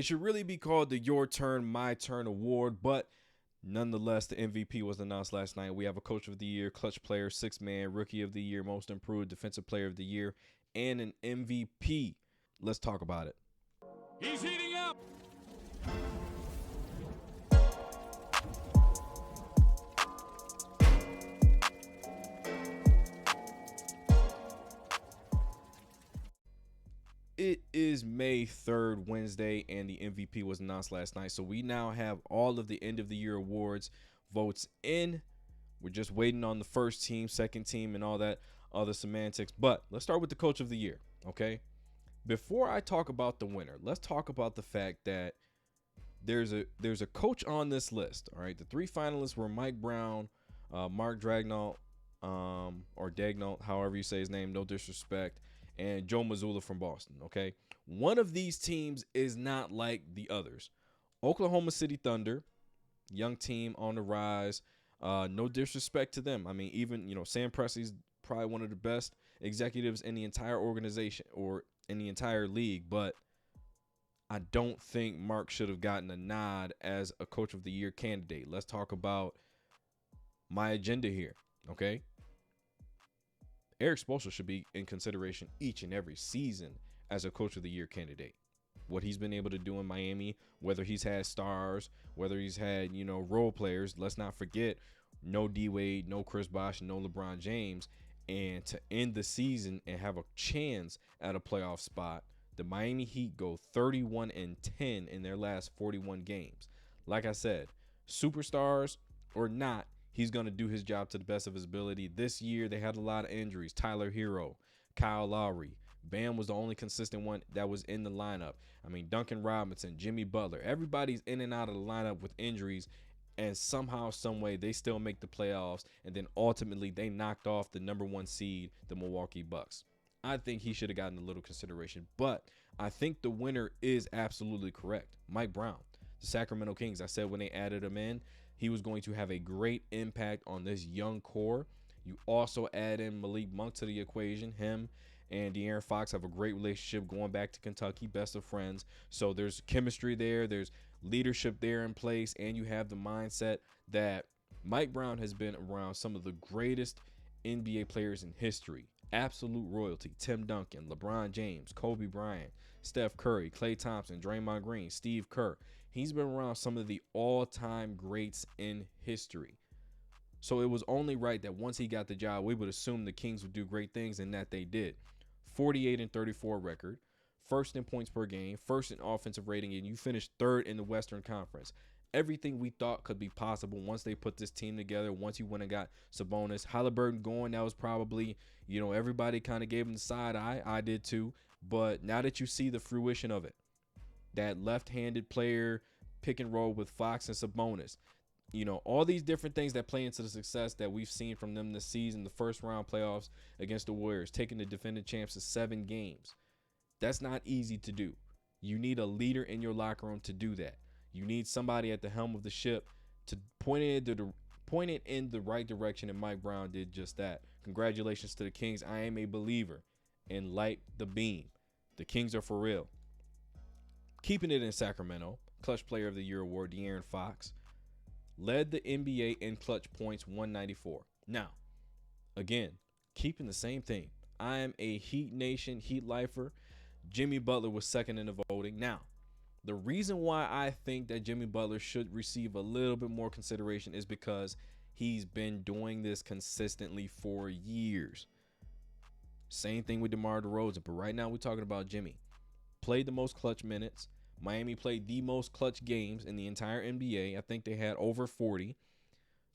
It should really be called the Your Turn, My Turn award, but nonetheless, the MVP was announced last night. We have a Coach of the Year, Clutch Player, Sixth Man, Rookie of the Year, Most Improved, Defensive Player of the Year, and an MVP. Let's talk about it. He's heating up. It is May 3rd, Wednesday, and the MVP was announced last night. So we now have all of the end of the year awards votes in. We're just waiting on the first team, second team, and all that other semantics. But let's start with the Coach of the Year, okay? Before I talk about the winner, let's talk about the fact that there's a coach on this list, all right? The three finalists were Mike Brown, Mark Dragnault, or Dagnault, however you say his name, no disrespect, and Joe Mazzulla from Boston, okay? One of these teams is not like the others. Oklahoma City Thunder, young team on the rise. No disrespect to them. I mean, even, Sam Presti's probably one of the best executives in the entire organization or in the entire league, but I don't think Mark should have gotten a nod as a Coach of the Year candidate. Let's talk about my agenda here, okay? Eric Spoelstra should be in consideration each and every season as a Coach of the Year candidate. What he's been able to do in Miami, whether he's had stars, whether he's had, role players. Let's not forget, no D-Wade, no Chris Bosh, no LeBron James. And to end the season and have a chance at a playoff spot, the Miami Heat go 31-10 in their last 41 games. Like I said, superstars or not, he's going to do his job to the best of his ability. This year, they had a lot of injuries. Tyler Hero, Kyle Lowry. Bam was the only consistent one that was in the lineup. I mean, Duncan Robinson, Jimmy Butler. Everybody's in and out of the lineup with injuries, and somehow, some way, they still make the playoffs, and then ultimately they knocked off the number one seed, the Milwaukee Bucks. I think he should have gotten a little consideration, but I think the winner is absolutely correct. Mike Brown, the Sacramento Kings. I said when they added him in, he was going to have a great impact on this young core. You also add in Malik Monk to the equation. Him and De'Aaron Fox have a great relationship going back to Kentucky, best of friends. So there's chemistry there. There's leadership there in place. And you have the mindset that Mike Brown has been around some of the greatest NBA players in history. Absolute royalty. Tim Duncan, LeBron James, Kobe Bryant, Steph Curry, Klay Thompson, Draymond Green, Steve Kerr. He's been around some of the all-time greats in history. So it was only right that once he got the job, we would assume the Kings would do great things, and that they did. 48-34 record, first in points per game, first in offensive rating, and you finished third in the Western Conference. Everything we thought could be possible once they put this team together, once you went and got Sabonis. Halliburton going, that was probably, everybody kind of gave him the side eye. I did too. But now that you see the fruition of it, that left-handed player pick and roll with Fox and Sabonis, all these different things that play into the success that we've seen from them this season, the first round playoffs against the Warriors, taking the defending champs to 7 games. That's not easy to do. You need a leader in your locker room to do that. You need somebody at the helm of the ship to point it in the right direction, and Mike Brown did just that. Congratulations to the Kings. I am a believer in light the beam. The Kings are for real. Keeping it in Sacramento, Clutch Player of the Year award, De'Aaron Fox, led the NBA in clutch points, 194. Now, again, keeping the same thing. I am a Heat Nation, Heat lifer. Jimmy Butler was second in the voting. Now, the reason why I think that Jimmy Butler should receive a little bit more consideration is because he's been doing this consistently for years. Same thing with DeMar DeRozan, but right now we're talking about Jimmy. Played the most clutch minutes. Miami played the most clutch games in the entire NBA. I think they had over 40.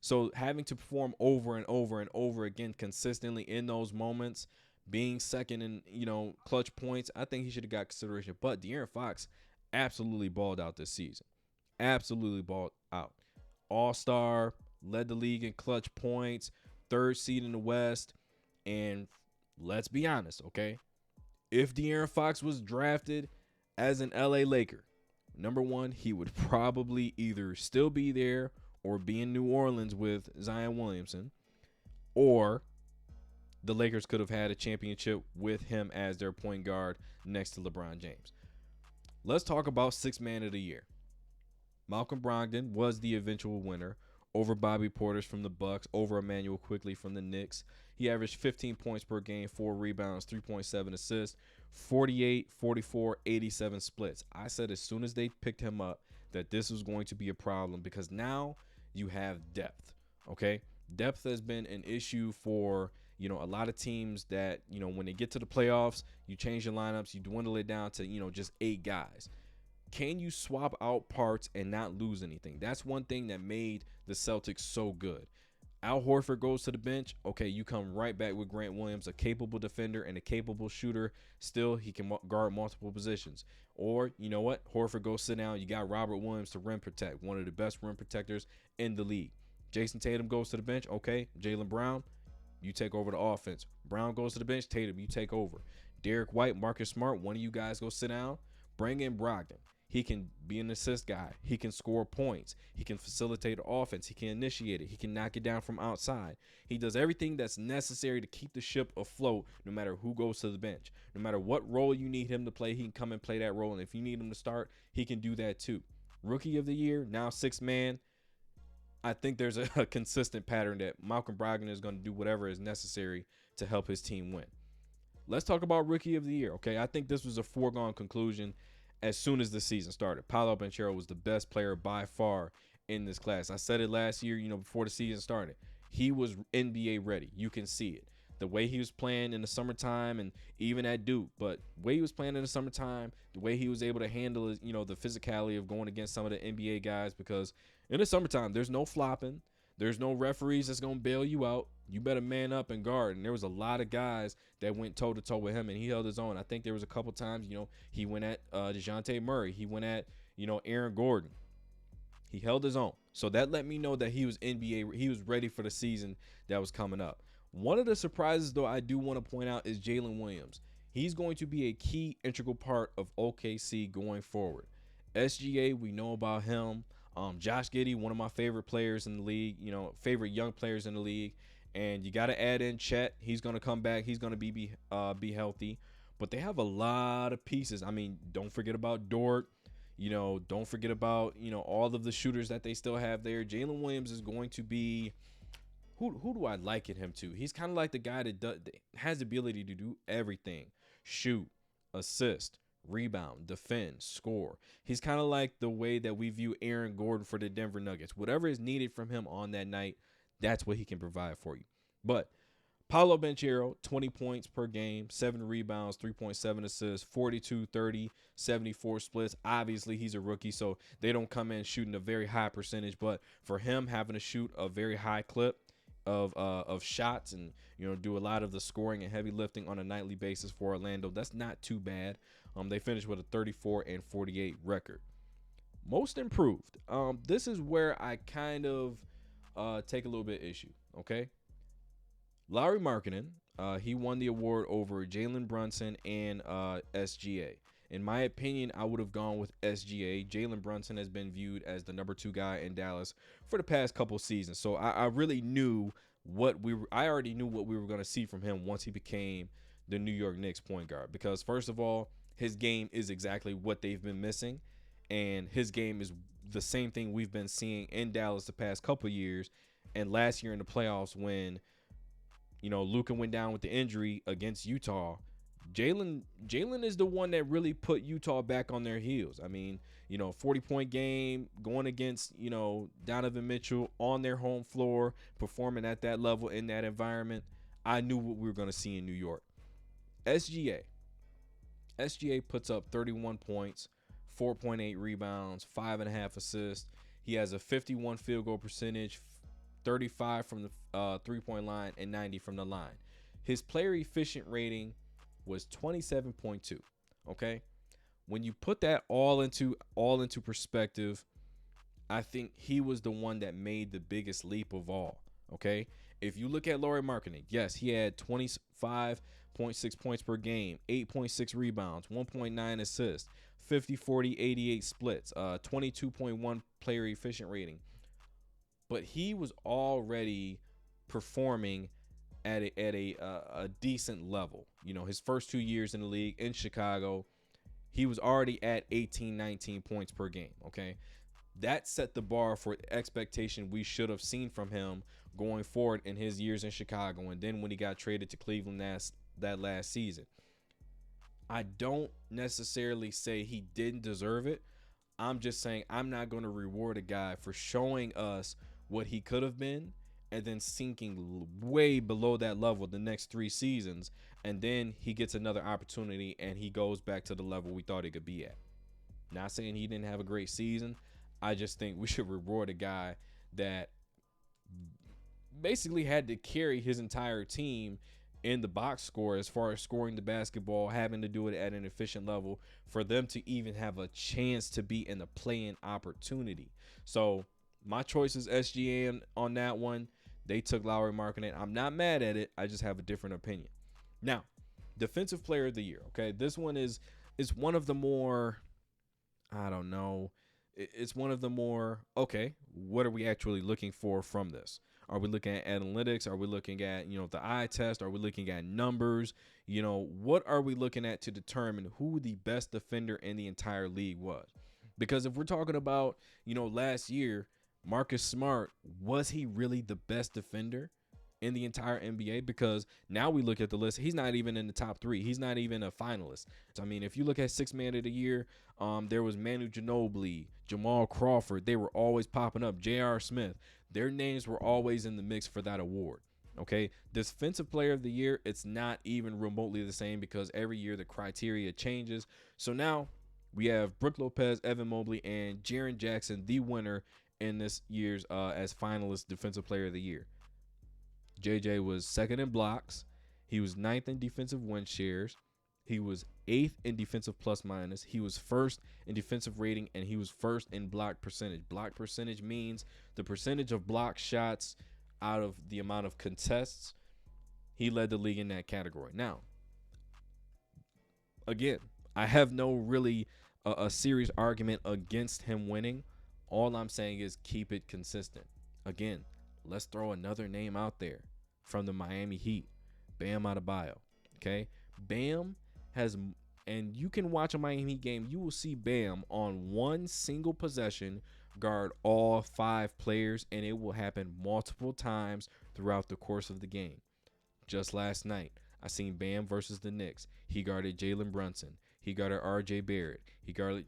So having to perform over and over and over again consistently in those moments, being second in, clutch points, I think he should have got consideration. But De'Aaron Fox absolutely balled out this season. Absolutely balled out. All-star, led the league in clutch points, third seed in the West. And let's be honest, okay? If De'Aaron Fox was drafted as an LA Laker, number one, he would probably either still be there or be in New Orleans with Zion Williamson, or the Lakers could have had a championship with him as their point guard next to LeBron James. Let's talk about sixth man of the year. Malcolm Brogdon was the eventual winner over Bobby Portis from the Bucks, over Emmanuel Quickley from the Knicks. He averaged 15 points per game, 4 rebounds, 3.7 assists, 48, 44, 87 splits. I said as soon as they picked him up that this was going to be a problem because now you have depth, okay? Depth has been an issue for, a lot of teams that, when they get to the playoffs, you change your lineups, you dwindle it down to, just 8 guys. Can you swap out parts and not lose anything? That's one thing that made the Celtics so good. Al Horford goes to the bench. Okay, you come right back with Grant Williams, a capable defender and a capable shooter. Still, he can guard multiple positions. Or, you know what? Horford goes sit down. You got Robert Williams to rim protect, one of the best rim protectors in the league. Jason Tatum goes to the bench. Okay, Jaylen Brown, you take over the offense. Brown goes to the bench. Tatum, you take over. Derek White, Marcus Smart, one of you guys go sit down. Bring in Brogdon. He can be an assist guy. He can score points. He can facilitate the offense. He can initiate it. He can knock it down from outside. He does everything that's necessary to keep the ship afloat no matter who goes to the bench. No matter what role you need him to play, he can come and play that role. And if you need him to start, he can do that too. Rookie of the year, now sixth man. I think there's a consistent pattern that Malcolm Brogdon is going to do whatever is necessary to help his team win. Let's talk about rookie of the year, okay? I think this was a foregone conclusion as soon as the season started. Paolo Banchero was the best player by far in this class. I said it last year, before the season started. He was NBA ready. You can see it. The way he was playing in the summertime and even at Duke, but the way he was playing in the summertime, the way he was able to handle his, the physicality of going against some of the NBA guys, because in the summertime, there's no flopping. There's no referees that's going to bail you out. You better man up and guard. And there was a lot of guys that went toe-to-toe with him, and he held his own. I think there was a couple times, he went at DeJounte Murray. He went at, Aaron Gordon. He held his own. So that let me know that he was NBA. He was ready for the season that was coming up. One of the surprises, though, I do want to point out is Jalen Williams. He's going to be a key, integral part of OKC going forward. SGA, we know about him. Josh Giddey, one of my favorite players in the league, favorite young players in the league. And you got to add in Chet. He's going to come back. He's going to be healthy. But they have a lot of pieces. I mean, don't forget about Dort. Don't forget about, all of the shooters that they still have there. Jalen Williams is going to be, who do I liken him to? He's kind of like the guy that has the ability to do everything. Shoot, assist, rebound, defend, score. He's kind of like the way that we view Aaron Gordon for the Denver Nuggets. Whatever is needed from him on that night, that's what he can provide for you. But Paolo Banchero, 20 points per game, 7 rebounds, 3.7 assists, 42, 30, 74 splits. Obviously, he's a rookie, so they don't come in shooting a very high percentage. But for him having to shoot a very high clip of shots and, do a lot of the scoring and heavy lifting on a nightly basis for Orlando, that's not too bad. They finished with a 34-48 record. Most improved. This is where I kind of take a little bit issue, okay? Lauri Markkanen, he won the award over Jalen Brunson and SGA. In my opinion, I would have gone with SGA. Jalen Brunson has been viewed as the number 2 guy in Dallas for the past couple seasons. So I really knew I already knew what we were going to see from him once he became the New York Knicks point guard. Because first of all, his game is exactly what they've been missing. And his game is the same thing we've been seeing in Dallas the past couple years. And last year in the playoffs when, Luka went down with the injury against Utah, Jalen is the one that really put Utah back on their heels. I mean, 40-point game going against, Donovan Mitchell on their home floor, performing at that level in that environment. I knew what we were going to see in New York. SGA puts up 31 points, 4.8 rebounds, 5.5 assists. He has a 51 field goal percentage, 35 from the three-point line, and 90 from the line. His player efficient rating was 27.2. Okay, when you put that all into perspective, I think he was the one that made the biggest leap of all. Okay, if you look at Lauri Markkanen, yes, he had 25.6 points per game, 8.6 rebounds, 1.9 assists, 50, 40, 88 splits, 22.1 player efficient rating. But he was already performing at a decent level. His first 2 years in the league in Chicago, he was already at 18, 19 points per game. Okay. That set the bar for expectation we should have seen from him going forward in his years in Chicago. And then when he got traded to Cleveland that last season, I don't necessarily say he didn't deserve it. I'm just saying I'm not going to reward a guy for showing us what he could have been and then sinking way below that level the next 3 seasons. And then he gets another opportunity and he goes back to the level we thought he could be at. Not saying he didn't have a great season. I just think we should reward a guy that basically had to carry his entire team in the box score as far as scoring the basketball, having to do it at an efficient level for them to even have a chance to be in the play-in opportunity. So my choice is SGA on that one. They took Lauri Markkanen. I'm not mad at it. I just have a different opinion. Now, Defensive Player of the Year. Okay, this one is one of the more, I don't know. It's one of the more, okay, what are we actually looking for from this? Are we looking at analytics? Are we looking at, the eye test? Are we looking at numbers? What are we looking at to determine who the best defender in the entire league was? Because if we're talking about, last year, Marcus Smart, was he really the best defender in the entire NBA? Because now we look at the list, he's not even in the top 3. He's not even a finalist. So, I mean, if you look at 6th man of the year, there was Manu Ginobili, Jamal Crawford. They were always popping up. J.R. Smith. Their names were always in the mix for that award. Okay, Defensive Player of the Year, it's not even remotely the same because every year the criteria changes. So now we have Brook Lopez, Evan Mobley, and Jaren Jackson, the winner in this year's as finalist Defensive Player of the Year. JJ was 2nd in blocks. He was 9th in defensive win shares. He was 8th in defensive plus minus. He was 1st in defensive rating, and he was 1st in block percentage. Block percentage means the percentage of block shots out of the amount of contests. He led the league in that category. Now, again, I have no really a serious argument against him winning. All I'm saying is keep it consistent. Again, let's throw another name out there from the Miami Heat, Bam Adebayo. Okay, Bam has, and you can watch a Miami Heat game, you will see Bam on one single possession guard all 5 players, and it will happen multiple times throughout the course of the game. Just last night, I seen Bam versus the Knicks. He guarded Jalen Brunson. He guarded R.J. Barrett. He guarded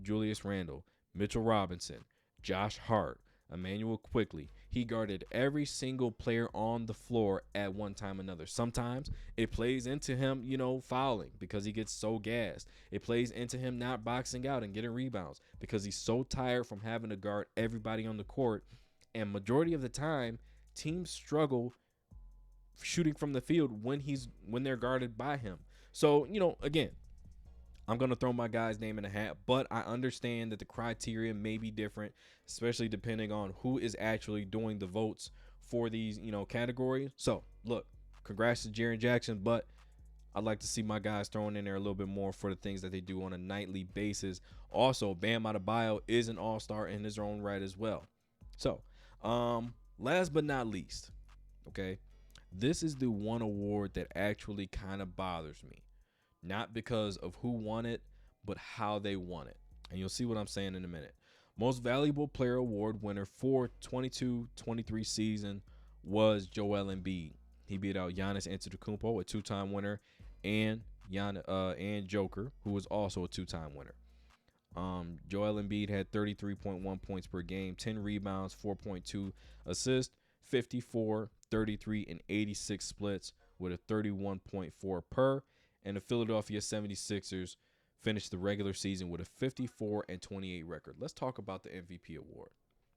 Julius Randle, Mitchell Robinson, Josh Hart, Emmanuel Quickley. He guarded every single player on the floor at one time or another. Sometimes it plays into him, fouling because he gets so gassed. It plays into him not boxing out and getting rebounds because he's so tired from having to guard everybody on the court. And majority of the time, teams struggle shooting from the field when they're guarded by him. So, again, I'm going to throw my guy's name in a hat, but I understand that the criteria may be different, especially depending on who is actually doing the votes for these, categories. So, look, congrats to Jaren Jackson, but I'd like to see my guys throwing in there a little bit more for the things that they do on a nightly basis. Also, Bam Adebayo is an all-star in his own right as well. So, last but not least, okay, this is the one award that actually kind of bothers me. Not because of who won it, but how they won it. And you'll see what I'm saying in a minute. Most Valuable Player Award winner for 22-23 season was Joel Embiid. He beat out Giannis Antetokounmpo, a 2-time winner, and Joker, who was also a 2-time winner. Joel Embiid had 33.1 points per game, 10 rebounds, 4.2 assists, 54, 33, and 86 splits with a 31.4 per. And the Philadelphia 76ers finished the regular season with a 54-28 record. Let's talk about the MVP award,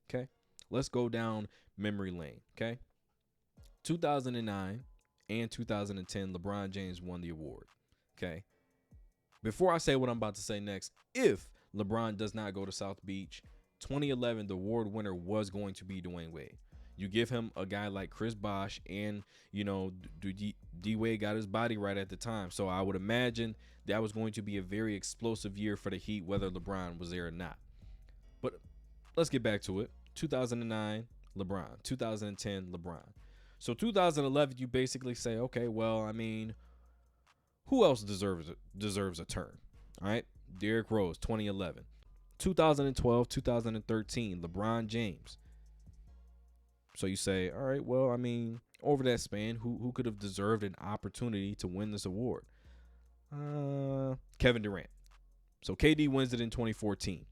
okay? Let's go down memory lane, okay? 2009 and 2010, LeBron James won the award, okay? Before I say what I'm about to say next, if LeBron does not go to South Beach, 2011, the award winner was going to be Dwayne Wade. You give him a guy like Chris Bosh, and, D-Wade got his body right at the time. So I would imagine that was going to be a very explosive year for the Heat, whether LeBron was there or not. But let's get back to it. 2009, LeBron. 2010, LeBron. So 2011, you basically say, okay, well, I mean, who else deserves a turn? All right. Derrick Rose, 2011. 2012, 2013, LeBron James. So you say, all right, well, I mean, over that span, who could have deserved an opportunity to win this award? Kevin Durant. So KD wins it in 2014.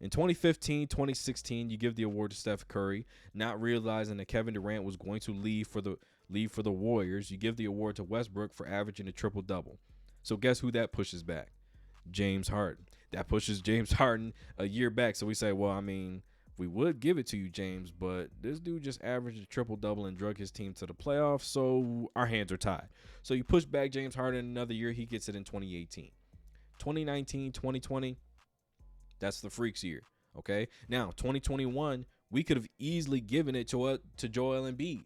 In 2015, 2016, you give the award to Steph Curry, not realizing that Kevin Durant was going to leave for the Warriors. You give the award to Westbrook for averaging a triple-double. So guess who that pushes back? James Harden. That pushes James Harden a year back. So we say, well, I mean, we would give it to you, James, but this dude just averaged a triple-double and drug his team to the playoffs, so our hands are tied. So you push back James Harden another year. He gets it in 2018. 2019, 2020, that's the freaks year, okay? Now, 2021, we could have easily given it to Joel Embiid.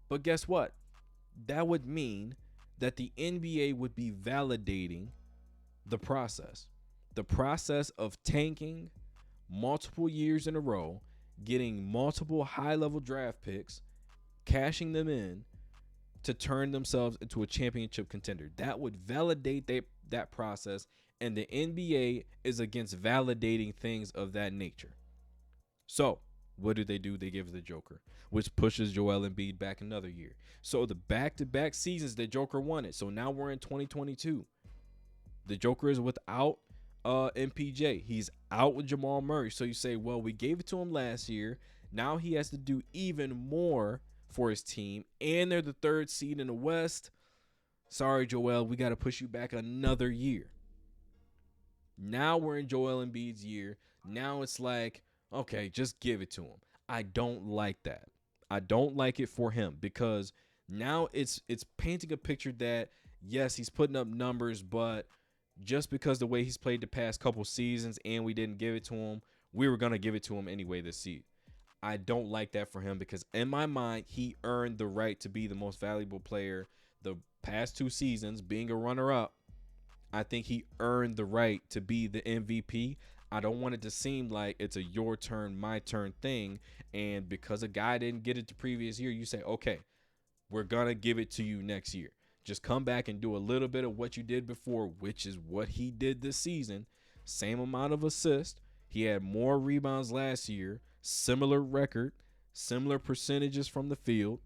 But guess what? That would mean that the NBA would be validating the process of tanking multiple years in a row, getting multiple high-level draft picks, cashing them in to turn themselves into a championship contender. That would validate that process, and the NBA is against validating things of that nature. So what do? They give the Joker, which pushes Joel Embiid back another year. So the back-to-back seasons the Joker won it. So now we're in 2022. The Joker is without MPJ. He's out with Jamal Murray. So you say, well, we gave it to him last year. Now he has to do even more for his team, and they're the third seed in the West. Sorry, Joel, we got to push you back another year. Now we're in Joel Embiid's year. Now it's like, okay, just give it to him. I don't like that. I don't like it for him, because now it's painting a picture that, yes, he's putting up numbers, but just because the way he's played the past couple seasons and we didn't give it to him, we were going to give it to him anyway this season. I don't like that for him, because in my mind, he earned the right to be the most valuable player the past 2 seasons, being a runner-up. I think he earned the right to be the MVP. I don't want it to seem like it's a your turn, my turn thing, and because a guy didn't get it the previous year, you say, okay, we're going to give it to you next year. Just come back and do a little bit of what you did before, which is what he did this season. Same amount of assists. He had more rebounds last year, similar record, similar percentages from the field,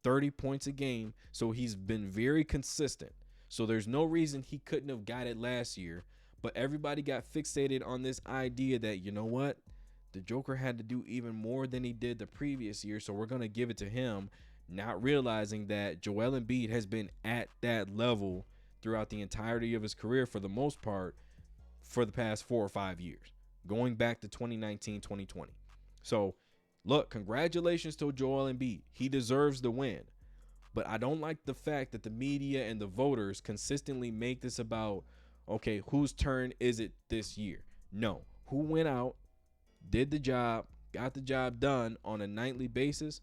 30 points a game. So he's been very consistent. So there's no reason he couldn't have got it last year. But everybody got fixated on this idea that, you know what? The Joker had to do even more than he did the previous year, so we're going to give it to him, not realizing that Joel Embiid has been at that level throughout the entirety of his career for the most part for the past 4 or 5 years, going back to 2019, 2020. So, look, congratulations to Joel Embiid. He deserves the win. But I don't like the fact that the media and the voters consistently make this about, okay, whose turn is it this year? No. Who went out, did the job, got the job done on a nightly basis?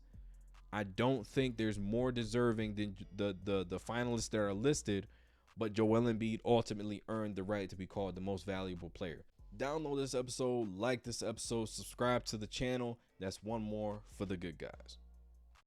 I don't think there's more deserving than the finalists that are listed, but Joel Embiid ultimately earned the right to be called the most valuable player. Download this episode, like this episode, subscribe to the channel. That's one more for the good guys.